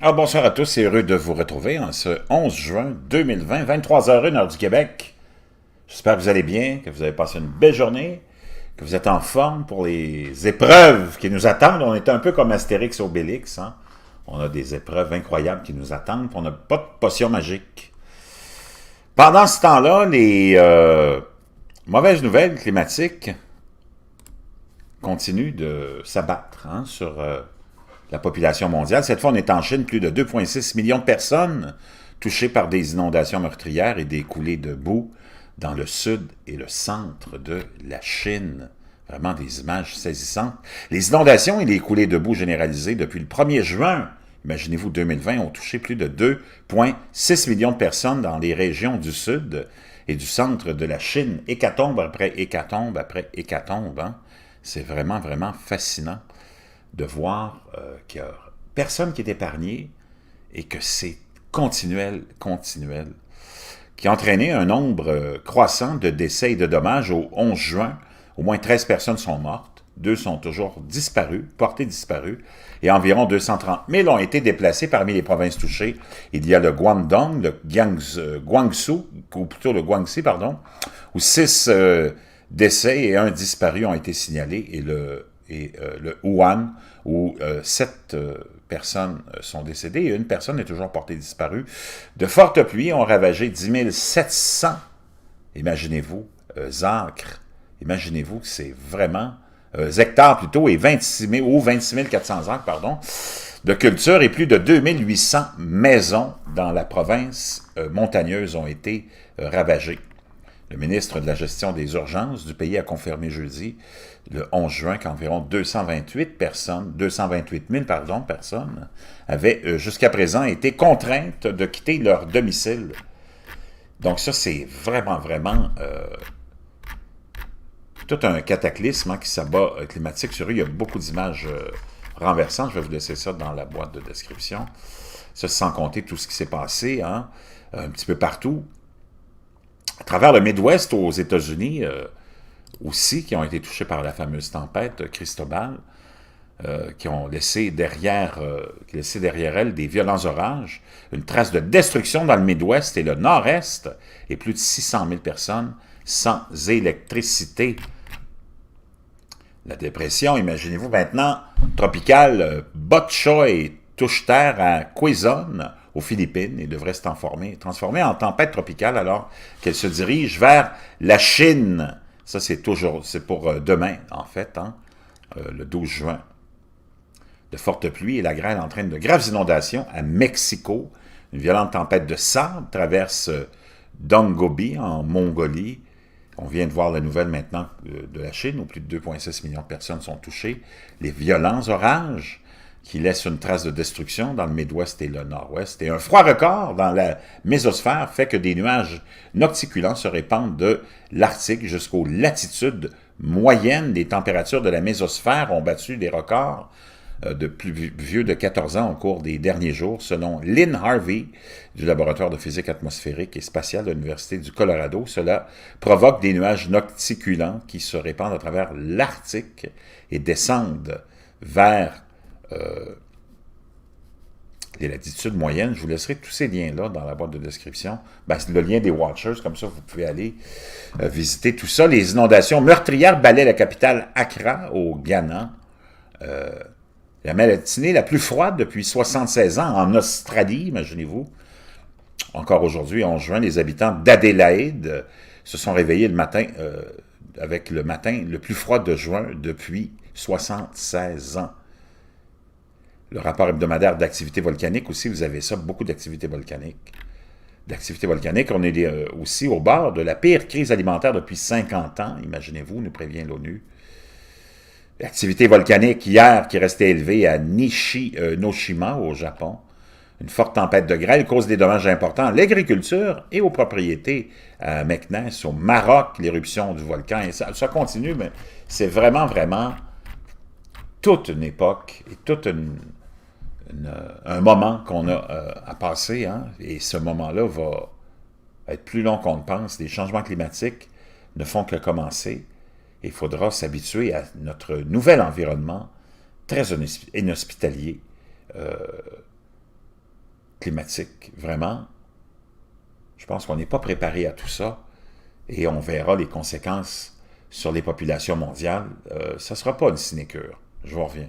Alors bonsoir à tous, c'est heureux de vous retrouver en ce 11 juin 2020, 23h01 heure du Québec. J'espère que vous allez bien, que vous avez passé une belle journée, que vous êtes en forme pour les épreuves qui nous attendent. On est un peu comme Astérix et Obélix, hein? On a des épreuves incroyables qui nous attendent, puis on n'a pas de potion magique. Pendant ce temps-là, les mauvaises nouvelles climatiques continuent de s'abattre sur la population mondiale. Cette fois, on est en Chine, plus de 2,6 millions de personnes touchées par des inondations meurtrières et des coulées de boue dans le sud et le centre de la Chine. Vraiment des images saisissantes. Les inondations et les coulées de boue généralisées depuis le 1er juin, imaginez-vous 2020, ont touché plus de 2,6 millions de personnes dans les régions du sud et du centre de la Chine. Hécatombe après hécatombe après hécatombe. Hein? C'est vraiment, vraiment fascinant de voir qu'il n'y a personne qui est épargné et que c'est continuel, qui a entraîné un nombre croissant de décès et de dommages au 11 juin. Au moins 13 personnes sont mortes, 2 sont toujours disparues, portées disparues, et environ 230 000 ont été déplacés parmi les provinces touchées. Il y a le Guangdong, le Guangzhou, ou plutôt le Guangxi, pardon, où 6 décès et 1 disparu ont été signalés, et le Wuhan, où 7 personnes sont décédées et 1 personne est toujours portée disparue. De fortes pluies ont ravagé 10 700, imaginez-vous, acres. Imaginez-vous que c'est vraiment, hectares plutôt, et 26 400 acres, pardon, de culture, et plus de 2800 maisons dans la province montagneuse ont été ravagées. Le ministre de la Gestion des urgences du pays a confirmé jeudi, le 11 juin, qu'environ 228 000 personnes avaient jusqu'à présent été contraintes de quitter leur domicile. Donc ça, c'est vraiment, vraiment tout un cataclysme qui s'abat climatique sur eux. Il y a beaucoup d'images renversantes. Je vais vous laisser ça dans la boîte de description. Ça, sans compter tout ce qui s'est passé un petit peu partout. À travers le Midwest aux États-Unis, aussi, qui ont été touchés par la fameuse tempête Cristobal, qui ont laissé derrière elles des violents orages, une trace de destruction dans le Midwest et le Nord-Est, et plus de 600 000 personnes sans électricité. La dépression, imaginez-vous maintenant, tropicale, Botchoy touche terre à Quezon, aux Philippines, et devrait se transformer en tempête tropicale alors qu'elle se dirige vers la Chine. Ça, c'est pour demain, en fait, le 12 juin. De fortes pluies et la grêle entraînent de graves inondations à Mexico. Une violente tempête de sable traverse Donggobi, en Mongolie. On vient de voir la nouvelle maintenant de la Chine, où plus de 2,6 millions de personnes sont touchées. Les violents orages qui laissent une trace de destruction dans le Midwest et le Nord-Ouest. Et un froid record dans la mésosphère fait que des nuages nocticulants se répandent de l'Arctique jusqu'aux latitudes moyennes. Les températures de la mésosphère ont battu des records de plus vieux de 14 ans au cours des derniers jours, selon Lynn Harvey du laboratoire de physique atmosphérique et spatiale de l'Université du Colorado. Cela provoque des nuages nocticulants qui se répandent à travers l'Arctique et descendent vers les latitudes moyennes. Je vous laisserai tous ces liens-là dans la boîte de description. C'est le lien des Watchers, comme ça vous pouvez aller visiter tout ça. Les inondations meurtrières balaient la capitale Accra, au Ghana. La matinée la plus froide depuis 76 ans en Australie, imaginez-vous. Encore aujourd'hui, 11 juin, les habitants d'Adélaïde se sont réveillés le matin avec le matin le plus froid de juin depuis 76 ans. Le rapport hebdomadaire d'activité volcanique aussi, vous avez ça, beaucoup d'activités volcaniques. On est aussi au bord de la pire crise alimentaire depuis 50 ans, imaginez-vous, nous prévient l'ONU. L'activité volcanique hier qui restait élevée à Nishinoshima au Japon. Une forte tempête de grêle cause des dommages importants à l'agriculture et aux propriétés à Meknès, au Maroc, l'éruption du volcan. Et ça continue, mais c'est vraiment, vraiment toute une époque et un moment qu'on a à passer. Et ce moment-là va être plus long qu'on ne pense. Les changements climatiques ne font que commencer. Il faudra s'habituer à notre nouvel environnement très inhospitalier climatique. Vraiment, je pense qu'on n'est pas préparé à tout ça et on verra les conséquences sur les populations mondiales. Ça ne sera pas une sinécure. Je vous reviens.